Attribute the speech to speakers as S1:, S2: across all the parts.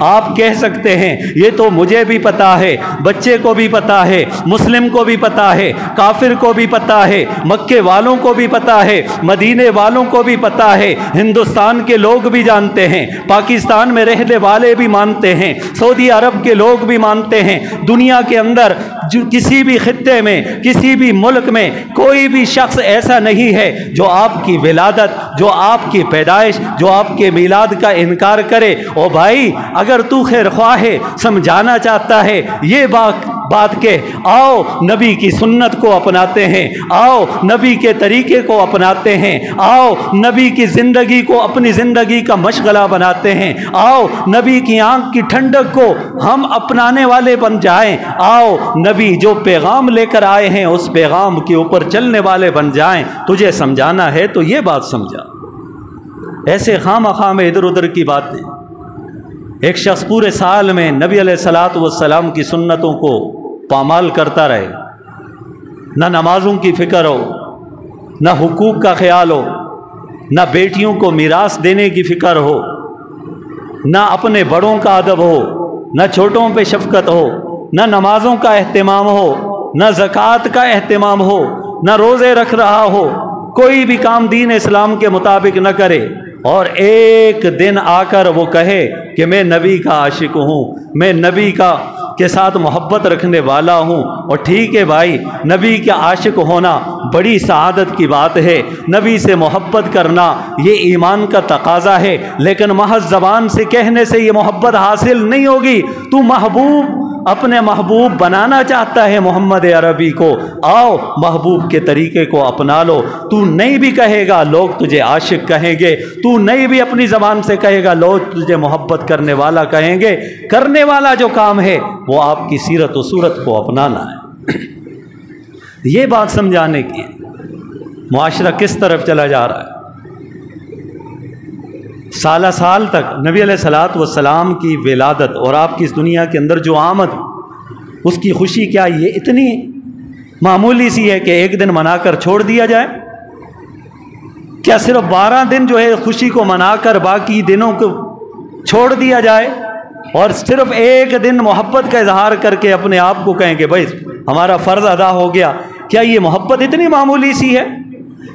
S1: آپ کہہ سکتے ہیں یہ تو مجھے بھی پتا ہے، بچے کو بھی پتا ہے، مسلم کو بھی پتا ہے، کافر کو بھی پتا ہے، مکے والوں کو بھی پتا ہے، مدینے والوں کو بھی پتا ہے، ہندوستان کے لوگ بھی جانتے ہیں، پاکستان میں رہنے والے بھی مانتے ہیں، سعودی عرب کے لوگ بھی مانتے ہیں، دنیا کے اندر کسی بھی خطے میں، کسی بھی ملک میں کوئی بھی شخص ایسا نہیں ہے جو آپ کی ولادت، جو آپ کی پیدائش، جو آپ کے میلاد کا انکار کرے۔ او بھائی، اگر تو خیر خواہ ہے، سمجھانا چاہتا ہے، یہ بات کہ آؤ نبی کی سنت کو اپناتے ہیں، آؤ نبی کے طریقے کو اپناتے ہیں، آؤ نبی کی زندگی کو اپنی زندگی کا مشغلہ بناتے ہیں، آؤ نبی کی آنکھ کی ٹھنڈک کو ہم اپنانے والے بن جائیں، آؤ نبی جو پیغام لے کر آئے ہیں اس پیغام کے اوپر چلنے والے بن جائیں۔ تجھے سمجھانا ہے تو یہ بات سمجھا، ایسے خام خام ادھر ادھر کی باتیں۔ ایک شخص پورے سال میں نبی علیہ الصلوۃ والسلام کی سنتوں کو پامال کرتا رہے، نہ نمازوں کی فکر ہو، نہ حقوق کا خیال ہو، نہ بیٹیوں کو میراث دینے کی فکر ہو، نہ اپنے بڑوں کا ادب ہو، نہ چھوٹوں پہ شفقت ہو، نہ نمازوں کا اہتمام ہو، نہ زکوٰۃ کا اہتمام ہو، نہ روزے رکھ رہا ہو، کوئی بھی کام دین اسلام کے مطابق نہ کرے، اور ایک دن آ کر وہ کہے کہ میں نبی کا عاشق ہوں، میں نبی کے ساتھ محبت رکھنے والا ہوں۔ اور ٹھیک ہے بھائی، نبی کا عاشق ہونا بڑی سعادت کی بات ہے، نبی سے محبت کرنا یہ ایمان کا تقاضا ہے، لیکن محض زبان سے کہنے سے یہ محبت حاصل نہیں ہوگی۔ تو محبوب، اپنے محبوب بنانا چاہتا ہے محمد عربی کو، آؤ محبوب کے طریقے کو اپنا لو۔ تو نہیں بھی کہے گا لوگ تجھے عاشق کہیں گے، تو نہیں بھی اپنی زبان سے کہے گا لوگ تجھے محبت کرنے والا کہیں گے۔ کرنے والا جو کام ہے وہ آپ کی سیرت و صورت کو اپنانا ہے۔ یہ بات سمجھانے کی معاشرہ کس طرف چلا جا رہا ہے۔ سالہ سال تک نبی علیہ الصلوۃ والسلام کی ولادت اور آپ کی اس دنیا کے اندر جو آمد، اس کی خوشی کیا یہ اتنی معمولی سی ہے کہ ایک دن منا کر چھوڑ دیا جائے؟ کیا صرف 12 دن جو ہے خوشی کو منا کر باقی دنوں کو چھوڑ دیا جائے اور صرف ایک دن محبت کا اظہار کر کے اپنے آپ کو کہیں کہ بھائی ہمارا فرض ادا ہو گیا؟ کیا یہ محبت اتنی معمولی سی ہے؟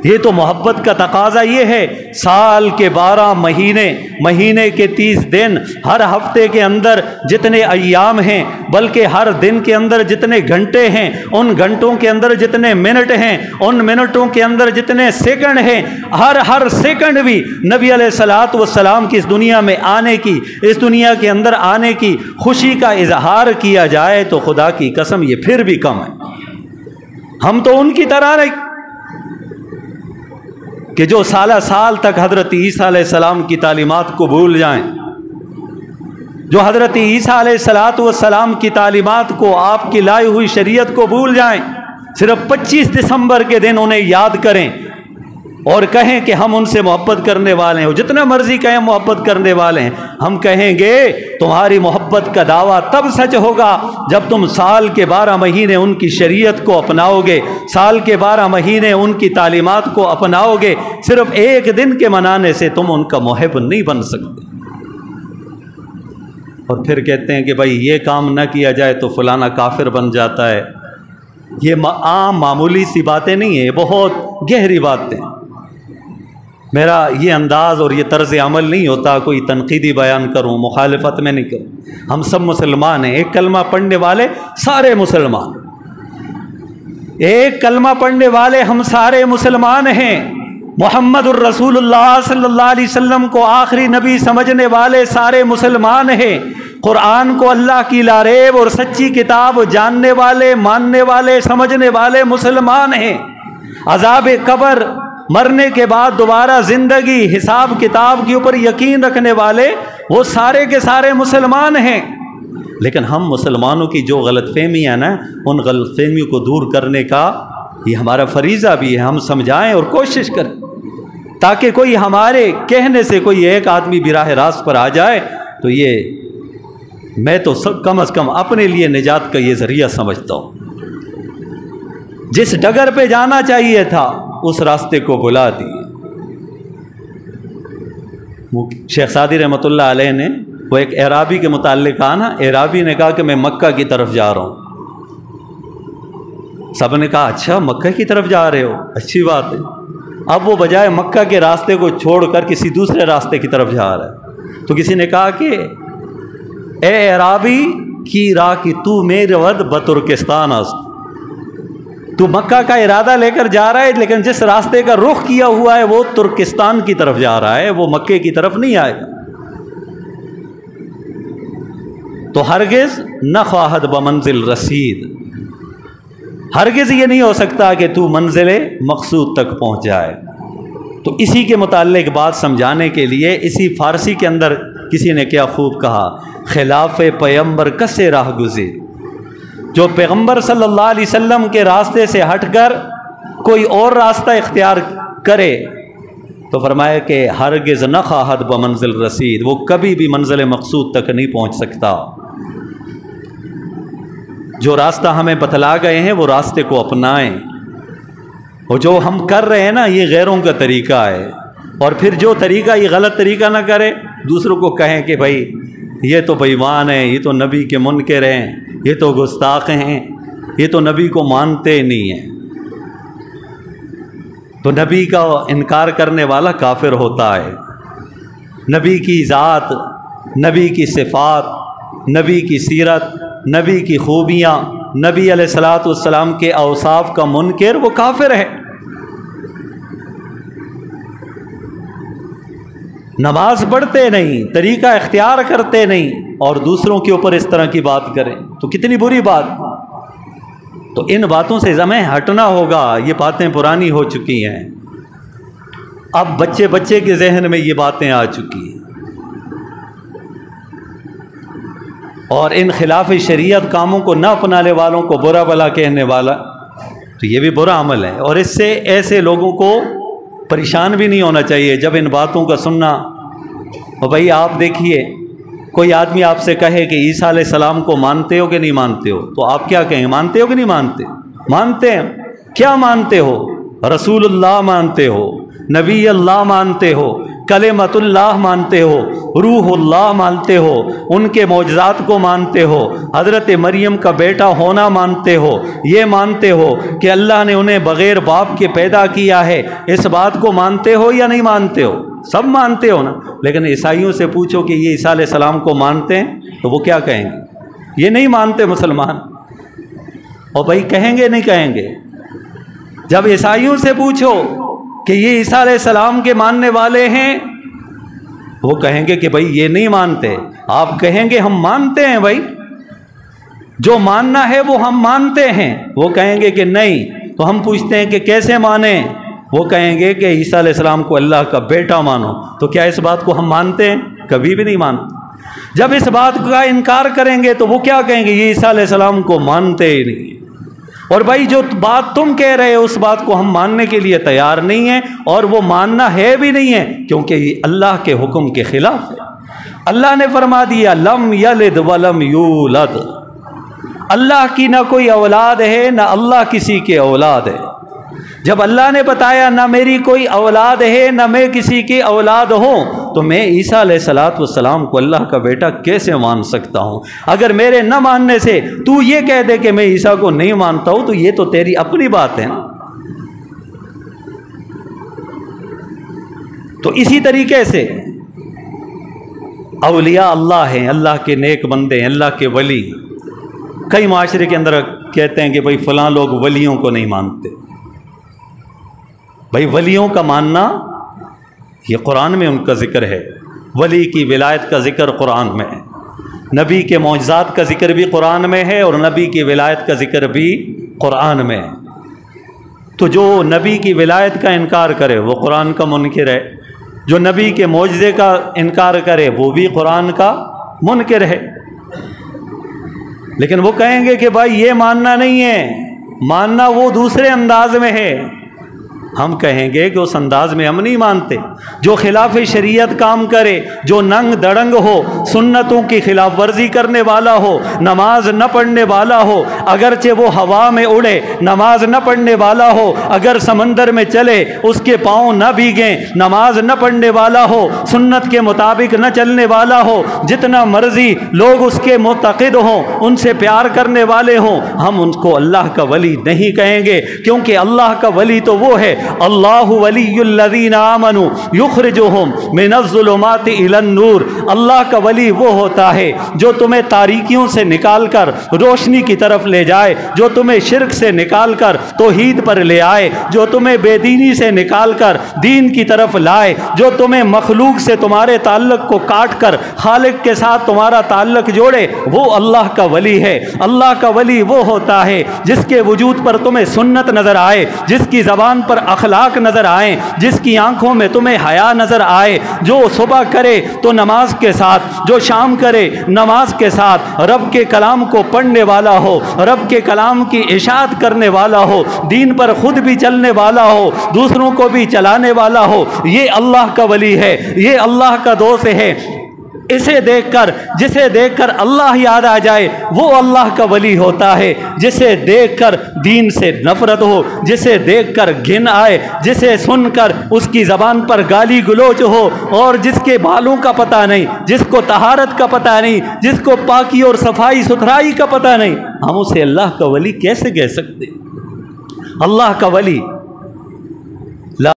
S1: یہ تو محبت کا تقاضا یہ ہے سال کے 12 مہینے کے 30 دن، ہر ہفتے کے اندر جتنے ایام ہیں، بلکہ ہر دن کے اندر جتنے گھنٹے ہیں، ان گھنٹوں کے اندر جتنے منٹ ہیں، ان منٹوں کے اندر جتنے سیکنڈ ہیں، ہر سیکنڈ بھی نبی علیہ الصلوۃ والسلام کی اس دنیا میں آنے کی، اس دنیا کے اندر آنے کی خوشی کا اظہار کیا جائے تو خدا کی قسم یہ پھر بھی کم ہے۔ ہم تو ان کی طرح نہیں کہ جو سالہ سال تک حضرت عیسیٰ علیہ السلام کی تعلیمات کو بھول جائیں، جو حضرت عیسیٰ علیہ السلام کی تعلیمات کو، آپ کی لائی ہوئی شریعت کو بھول جائیں، صرف 25 دسمبر کے دن انہیں یاد کریں اور کہیں کہ ہم ان سے محبت کرنے والے ہیں، جتنا مرضی کہیں محبت کرنے والے ہیں۔ ہم کہیں گے تمہاری محبت کا دعویٰ تب سچ ہوگا جب تم سال کے 12 مہینے ان کی شریعت کو اپناؤ گے، سال کے 12 مہینے ان کی تعلیمات کو اپناؤ گے۔ صرف ایک دن کے منانے سے تم ان کا محب نہیں بن سکتے۔ اور پھر کہتے ہیں کہ بھائی یہ کام نہ کیا جائے تو فلانا کافر بن جاتا ہے۔ یہ عام معمولی سی باتیں نہیں ہیں، یہ بہت گہری باتیں۔ میرا یہ انداز اور یہ طرز عمل نہیں ہوتا کوئی تنقیدی بیان کروں، مخالفت میں نہیں کروں۔ ہم سب مسلمان ہیں، ایک کلمہ پڑھنے والے سارے مسلمان، ایک کلمہ پڑھنے والے ہم سارے مسلمان ہیں۔ محمد الرسول اللہ صلی اللہ علیہ وسلم کو آخری نبی سمجھنے والے سارے مسلمان ہیں۔ قرآن کو اللہ کی لاریب اور سچی کتاب جاننے والے، ماننے والے، سمجھنے والے مسلمان ہیں۔ عذاب قبر، مرنے کے بعد دوبارہ زندگی، حساب کتاب کے اوپر یقین رکھنے والے وہ سارے کے سارے مسلمان ہیں۔ لیکن ہم مسلمانوں کی جو غلط فہمی ہے نا، ان غلط فہمیوں کو دور کرنے کا یہ ہمارا فریضہ بھی ہے۔ ہم سمجھائیں اور کوشش کریں تاکہ کوئی ہمارے کہنے سے کوئی ایک آدمی بھی راہ راست پر آ جائے تو یہ میں تو کم از کم اپنے لیے نجات کا یہ ذریعہ سمجھتا ہوں۔ جس ڈگر پہ جانا چاہیے تھا اس راستے کو بلا دیے۔ شیخ سعدی رحمۃ اللہ علیہ نے وہ ایک اعرابی کے متعلق کہا نا، اعرابی نے کہا کہ میں مکہ کی طرف جا رہا ہوں۔ سب نے کہا اچھا مکہ کی طرف جا رہے ہو، اچھی بات ہے۔ اب وہ بجائے مکہ کے راستے کو چھوڑ کر کسی دوسرے راستے کی طرف جا رہا ہے، تو کسی نے کہا کہ اے اعرابی کی راہ کی تو میرے ود بترکستان است، تو مکہ کا ارادہ لے کر جا رہا ہے لیکن جس راستے کا رخ کیا ہوا ہے وہ ترکستان کی طرف جا رہا ہے، وہ مکے کی طرف نہیں آئے گا۔ تو ہرگز نہ خواہد بمنزل رسید، ہرگز یہ نہیں ہو سکتا کہ تو منزل مقصود تک پہنچ جائے۔ تو اسی کے متعلق بات سمجھانے کے لیے اسی فارسی کے اندر کسی نے کیا خوب کہا، خلاف پیغمبر کسے راہ گزیر، جو پیغمبر صلی اللہ علیہ وسلم کے راستے سے ہٹ کر کوئی اور راستہ اختیار کرے تو فرمایا کہ ہرگز نہ خواہد بمنزل رسید، وہ کبھی بھی منزل مقصود تک نہیں پہنچ سکتا۔ جو راستہ ہمیں بتلا گئے ہیں وہ راستے کو اپنائیں، اور جو ہم کر رہے ہیں نا یہ غیروں کا طریقہ ہے، اور پھر جو طریقہ یہ غلط طریقہ نہ کرے، دوسروں کو کہیں کہ بھائی یہ تو بے ایمان ہیں، یہ تو نبی کے منکر ہیں، یہ تو گستاخ ہیں، یہ تو نبی کو مانتے نہیں ہیں۔ تو نبی کا انکار کرنے والا کافر ہوتا ہے۔ نبی کی ذات، نبی کی صفات، نبی کی سیرت، نبی کی خوبیاں، نبی علیہ الصلوۃ والسلام کے اوصاف کا منکر وہ کافر ہے۔ نماز پڑھتے نہیں، طریقہ اختیار کرتے نہیں، اور دوسروں کے اوپر اس طرح کی بات کریں تو کتنی بری بات۔ تو ان باتوں سے ہمیں ہٹنا ہوگا، یہ باتیں پرانی ہو چکی ہیں، اب بچے کے ذہن میں یہ باتیں آ چکی ہیں، اور ان خلاف شریعت کاموں کو نہ اپنانے والوں کو برا بلا کہنے والا تو یہ بھی برا عمل ہے، اور اس سے ایسے لوگوں کو پریشان بھی نہیں ہونا چاہیے جب ان باتوں کا سننا۔ اور بھائی آپ دیکھیے، کوئی آدمی آپ سے کہے کہ عیسیٰ علیہ السلام کو مانتے ہو کہ نہیں مانتے ہو، تو آپ کیا کہیں، مانتے ہو کہ نہیں مانتے؟ مانتے ہیں۔ کیا مانتے ہو؟ رسول اللہ مانتے ہو، نبی اللہ مانتے ہو، کلمۃ اللہ مانتے ہو، روح اللہ مانتے ہو، ان کے معجزات کو مانتے ہو، حضرت مریم کا بیٹا ہونا مانتے ہو، یہ مانتے ہو کہ اللہ نے انہیں بغیر باپ کے پیدا کیا ہے، اس بات کو مانتے ہو یا نہیں مانتے ہو؟ سب مانتے ہو نا۔ لیکن عیسائیوں سے پوچھو کہ یہ عیسیٰ علیہ السلام کو مانتے ہیں تو وہ کیا کہیں گے؟ یہ نہیں مانتے مسلمان۔ اور بھائی کہیں گے نہیں کہیں گے؟ جب عیسائیوں سے پوچھو کہ یہ عیسیٰ علیہ السلام کے ماننے والے ہیں، وہ کہیں گے کہ بھائی یہ نہیں مانتے۔ آپ کہیں گے ہم مانتے ہیں، بھائی جو ماننا ہے وہ ہم مانتے ہیں، وہ کہیں گے کہ نہیں۔ تو ہم پوچھتے ہیں کہ کیسے مانیں؟ وہ کہیں گے کہ عیسیٰ علیہ السلام کو اللہ کا بیٹا مانو۔ تو کیا اس بات کو ہم مانتے ہیں؟ کبھی بھی نہیں مانتے۔ جب اس بات کا انکار کریں گے تو وہ کیا کہیں گے؟ یہ عیسیٰ علیہ السلام کو مانتے ہی نہیں۔ اور بھائی جو بات تم کہہ رہے ہو اس بات کو ہم ماننے کے لیے تیار نہیں ہیں، اور وہ ماننا ہے بھی نہیں ہے، کیونکہ یہ اللہ کے حکم کے خلاف ہے۔ اللہ نے فرما دیا لم یلد ولم یولد، اللہ کی نہ کوئی اولاد ہے نہ اللہ کسی کے اولاد ہے۔ جب اللہ نے بتایا نہ میری کوئی اولاد ہے نہ میں کسی کی اولاد ہوں، تو میں عیسیٰ علیہ السلام کو اللہ کا بیٹا کیسے مان سکتا ہوں؟ اگر میرے نہ ماننے سے تو یہ کہہ دے کہ میں عیسیٰ کو نہیں مانتا ہوں تو یہ تو تیری اپنی بات ہے نا۔ تو اسی طریقے سے اولیاء اللہ ہیں، اللہ کے نیک بندے ہیں، اللہ کے ولی۔ کئی معاشرے کے اندر کہتے ہیں کہ بھائی فلاں لوگ ولیوں کو نہیں مانتے۔ بھائی ولیوں کا ماننا یہ قرآن میں ان کا ذکر ہے، ولی کی ولایت کا ذکر قرآن میں ہے، نبی کے معجزات کا ذکر بھی قرآن میں ہے، اور نبی کی ولایت کا ذکر بھی قرآن میں ہے۔ تو جو نبی کی ولایت کا انکار کرے وہ قرآن کا منکر ہے، جو نبی کے معجزے کا انکار کرے وہ بھی قرآن کا منکر ہے۔ لیکن وہ کہیں گے کہ بھائی یہ ماننا نہیں ہے، ماننا وہ دوسرے انداز میں ہے۔ ہم کہیں گے کہ اس انداز میں ہم نہیں مانتے۔ جو خلاف شریعت کام کرے، جو ننگ دڑنگ ہو، سنتوں کی خلاف ورزی کرنے والا ہو، نماز نہ پڑھنے والا ہو، اگرچہ وہ ہوا میں اڑے، نماز نہ پڑھنے والا ہو، اگر سمندر میں چلے اس کے پاؤں نہ بھیگیں، نماز نہ پڑھنے والا ہو، سنت کے مطابق نہ چلنے والا ہو، جتنا مرضی لوگ اس کے معتقد ہوں، ان سے پیار کرنے والے ہوں، ہم ان کو اللہ کا ولی نہیں کہیں گے، کیونکہ اللہ کا ولی تو وہ ہے، اللہ ولی الذین آمنوا یخرجہم من الظلمات الی النور۔ اللہ کا ولی وہ ہوتا ہے جو تمہیں تاریکیوں سے نکال کر روشنی کی طرف لے جائے، جو تمہیں شرک سے نکال کر توحید پر لے آئے، جو تمہیں بے دینی سے نکال کر دین کی طرف لائے، جو تمہیں مخلوق سے تمہارے تعلق کو کاٹ کر خالق کے ساتھ تمہارا تعلق جوڑے، وہ اللہ کا ولی ہے۔ اللہ کا ولی وہ ہوتا ہے جس کے وجود پر تمہیں سنت نظر آئے، جس کی زبان پر اخلاق نظر آئیں، جس کی آنکھوں میں تمہیں حیا نظر آئے، جو صبح کرے تو نماز کے ساتھ، جو شام کرے نماز کے ساتھ رب کے کلام کو پڑھنے والا ہو، رب کے کلام کی اشاعت کرنے والا ہو، دین پر خود بھی چلنے والا ہو، دوسروں کو بھی چلانے والا ہو، یہ اللہ کا ولی ہے، یہ اللہ کا دوست ہے۔ اسے دیکھ کر، جسے دیکھ کر اللہ یاد آ جائے وہ اللہ کا ولی ہوتا ہے۔ جسے دیکھ کر دین سے نفرت ہو، جسے دیکھ کر گھن آئے، جسے سن کر اس کی زبان پر گالی گلوچ ہو، اور جس کے بالوں کا پتہ نہیں، جس کو طہارت کا پتہ نہیں، جس کو پاکی اور صفائی ستھرائی کا پتہ نہیں، ہم اسے اللہ کا ولی کیسے کہہ سکتے؟ اللہ کا ولی